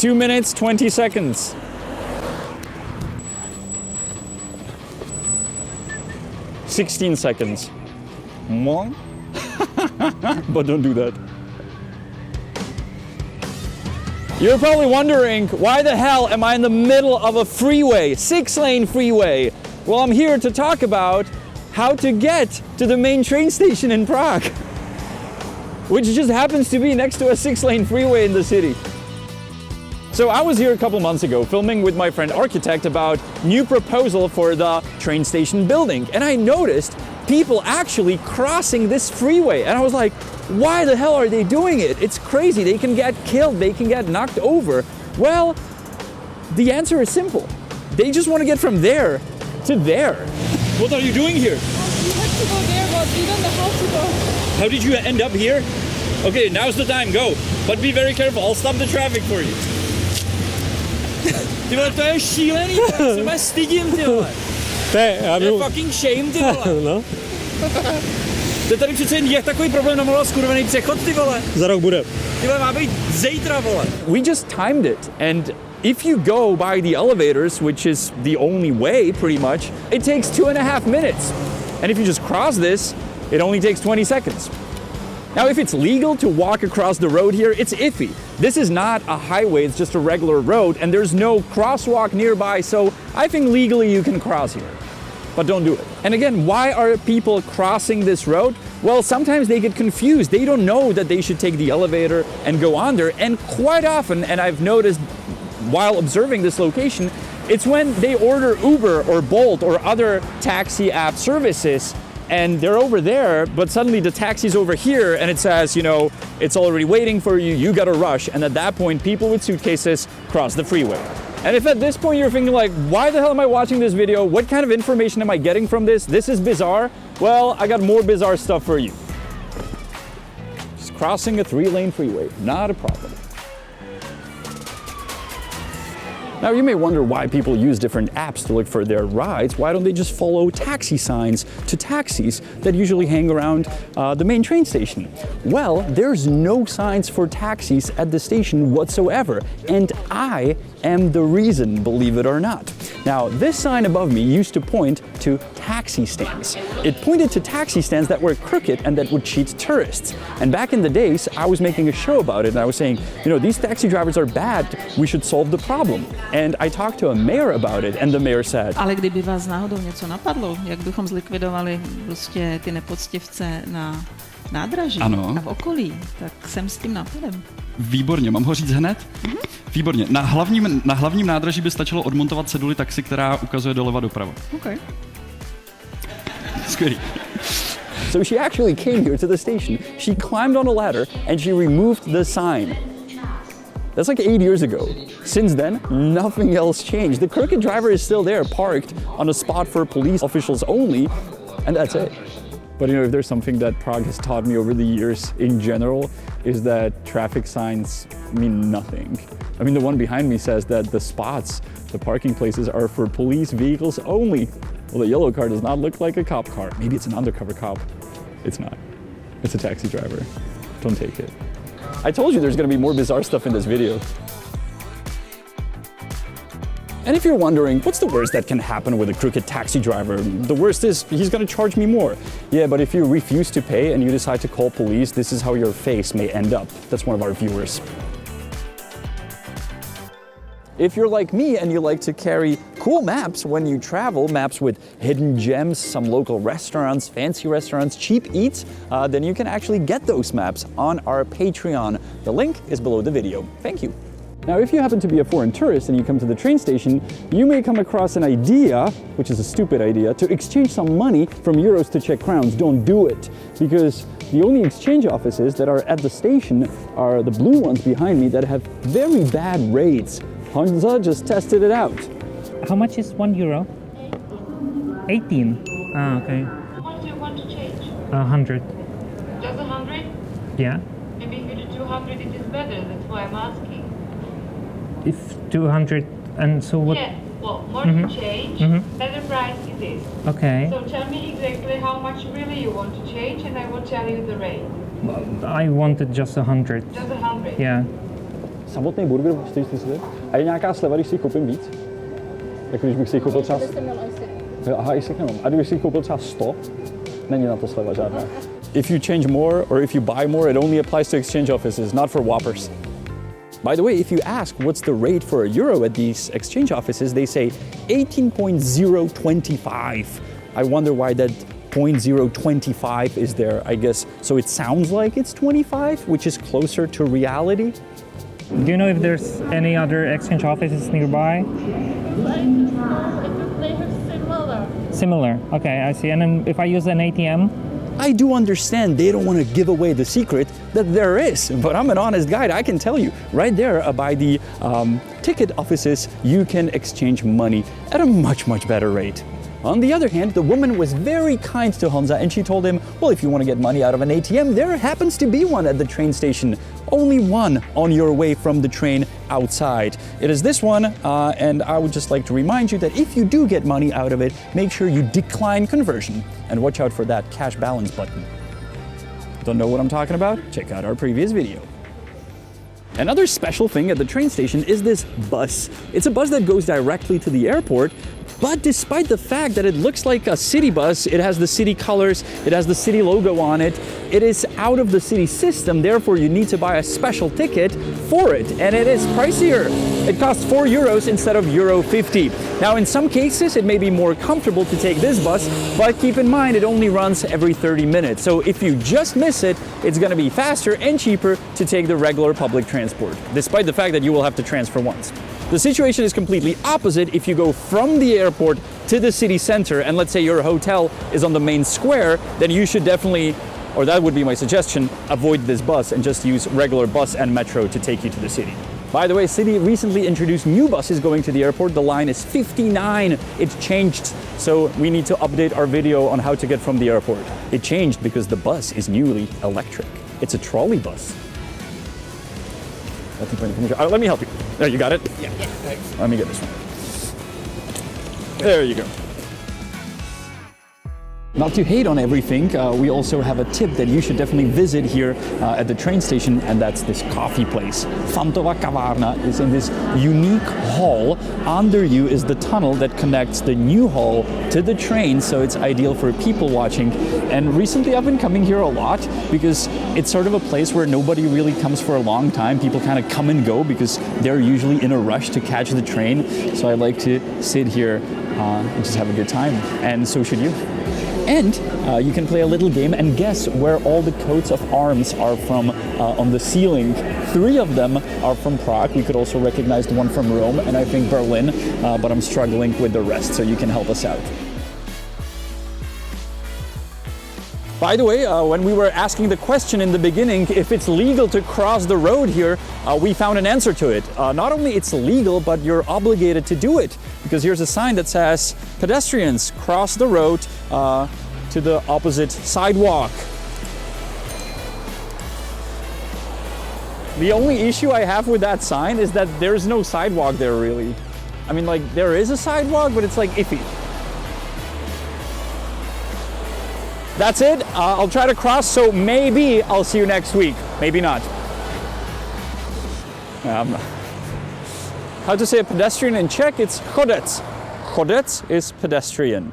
2 minutes, 20 seconds. $16 seconds. More? But don't do that. You're probably wondering, why the hell am I in the middle of a freeway, 6-lane freeway? Well, I'm here to talk about how to get to the main train station in Prague, which just happens to be next to a 6-lane freeway in the city. So I was here a couple months ago filming with my friend architect about new proposal for the train station building, and I noticed people actually crossing this freeway, and I was like, why the hell are they doing it? It's crazy. They can get killed, they can get knocked over. Well, the answer is simple. They just want to get from there to there. What are you doing here? We have to go there, but we don't know how to go. How did you end up here? Okay, now's the time, go. But be very careful, I'll stop the traffic for you. Ty vole, to je šílený, já se mě stydím, ty vole. To je fucking shame, ty vole. No. To je tady přece jen takový problém na malý skurvený přechod, ty vole. Za rok bude. Ty vole, má být zítra, vole. We just timed it, and if you go by the elevators, which is the only way pretty much, it takes 2.5 minutes. And if you just cross this, it only takes 20 seconds. Now, if it's legal to walk across the road here, it's iffy. This is not a highway, it's just a regular road, and there's no crosswalk nearby, so I think legally you can cross here. But don't do it. And again, why are people crossing this road? Well, sometimes they get confused. They don't know that they should take the elevator and go on there, and quite often, and I've noticed while observing this location, it's when they order Uber or Bolt or other taxi app services, and they're over there, but suddenly the taxi's over here and it says, you know, it's already waiting for you, you gotta rush. And at that point, people with suitcases cross the freeway. And if at this point you're thinking like, why the hell am I watching this video? What kind of information am I getting from this? This is bizarre. Well, I got more bizarre stuff for you. Just crossing a 3-lane freeway, not a problem. Now, you may wonder why people use different apps to look for their rides. Why don't they just follow taxi signs to taxis that usually hang around the main train station? Well, there's no signs for taxis at the station whatsoever, and I am the reason, believe it or not. Now, this sign above me used to point to taxi stands. It pointed to taxi stands that were crooked and that would cheat tourists. And back in the days, I was making a show about it, and I was saying, you know, these taxi drivers are bad, we should solve the problem. And I talked to a mayor about it, and the mayor said, Ale kdyby vás náhodou něco napadlo, jak bychom zlikvidovali prostě ty nepoctivce na nádraží a v okolí, tak jsem s tím nápadem. Výborně, mám ho říct hned? Mm-hmm. Výborně. Na hlavním nádraží by stačilo odmontovat ceduli taxi, která ukazuje doleva doprava. Okay. Skvělý. So she actually came here to the station. She climbed on a ladder and she removed the sign. That's like 8 years ago. Since then, nothing else changed. The crooked driver is still there, parked on a spot for police officials only, and that's it. But you know, if there's something that Prague has taught me over the years in general, is that traffic signs mean nothing. I mean, the one behind me says that the spots, the parking places are for police vehicles only. Well, the yellow car does not look like a cop car. Maybe it's an undercover cop. It's not. It's a taxi driver. Don't take it. I told you there's gonna be more bizarre stuff in this video. And if you're wondering, what's the worst that can happen with a crooked taxi driver? The worst is he's gonna charge me more. Yeah, but if you refuse to pay and you decide to call police, this is how your face may end up. That's one of our viewers. If you're like me and you like to carry cool maps when you travel, maps with hidden gems, some local restaurants, fancy restaurants, cheap eats, then you can actually get those maps on our Patreon. The link is below the video. Thank you. Now, if you happen to be a foreign tourist and you come to the train station, you may come across an idea, which is a stupid idea, to exchange some money from euros to Czech crowns. Don't do it, because the only exchange offices that are at the station are the blue ones behind me that have very bad rates. Honza just tested it out. How much is €1? 18. Ah, okay. What do you want to change? 100. Just 100? Yeah. Maybe if you do 200 it is better, that's why I'm asking. If 200, and so what? Yeah, well, more Mhm. to change, Mhm. better price it is. Okay. So tell me exactly how much really you want to change and I will tell you the rate. I wanted just 100. Just 100? Yeah. Samotný burger stojí 40. A je nějaká sleva, když si koupím víc? Jako když bych si koupil třeba... Aha, jestli nemám. A kdybych si koupil třeba 100? Není na to sleva žádná. If you change more or if you buy more, it only applies to exchange offices, not for Whoppers. By the way, if you ask what's the rate for a euro at these exchange offices, they say 18.025. I wonder why that 0.025 is there, I guess. So it sounds like it's 25, which is closer to reality. Do you know if there's any other exchange offices nearby? Similar. Okay, I see. And then if I use an ATM? I do understand they don't want to give away the secret that there is, but I'm an honest guide. I can tell you, right there by the ticket offices, you can exchange money at a much, much better rate. On the other hand, the woman was very kind to Honza and she told him, well, if you want to get money out of an ATM, there happens to be one at the train station. Only one on your way from the train outside. It is this one, and I would just like to remind you that if you do get money out of it, make sure you decline conversion and watch out for that cash balance button. Don't know what I'm talking about? Check out our previous video. Another special thing at the train station is this bus. It's a bus that goes directly to the airport, but despite the fact that it looks like a city bus, it has the city colors, it has the city logo on it, it is out of the city system, therefore you need to buy a special ticket for it, and it is pricier. It costs 4 euros instead of euro 50. Now in some cases it may be more comfortable to take this bus, but keep in mind it only runs every 30 minutes. So if you just miss it, it's going to be faster and cheaper to take the regular public transport, despite the fact that you will have to transfer once. The situation is completely opposite if you go from the airport to the city center, and let's say your hotel is on the main square, then you should definitely, or that would be my suggestion, avoid this bus and just use regular bus and metro to take you to the city. By the way, City recently introduced new buses going to the airport. The line is 59. It changed, so we need to update our video on how to get from the airport. It changed because the bus is newly electric. It's a trolley bus. Let me help you. There, you got it? Yeah. Thanks. Let me get this one. There you go. Not to hate on everything, we also have a tip that you should definitely visit here at the train station, and that's this coffee place. Fantova kavárna is in this unique hall. Under you is the tunnel that connects the new hall to the train, so it's ideal for people watching. And recently I've been coming here a lot because it's sort of a place where nobody really comes for a long time. People kind of come and go because they're usually in a rush to catch the train. So I like to sit here and just have a good time, and so should you. And you can play a little game and guess where all the coats of arms are from on the ceiling. 3 of them are from Prague. We could also recognize the one from Rome and I think Berlin, but I'm struggling with the rest, so you can help us out. By the way, when we were asking the question in the beginning if it's legal to cross the road here, we found an answer to it. Not only it's legal, but you're obligated to do it, because here's a sign that says pedestrians cross the road to the opposite sidewalk. The only issue I have with that sign is that there's no sidewalk there really. I mean, like, there is a sidewalk, but it's like iffy. That's it. I'll try to cross, so maybe I'll see you next week. Maybe not. How to say a pedestrian in Czech? It's chodec. Chodec is pedestrian.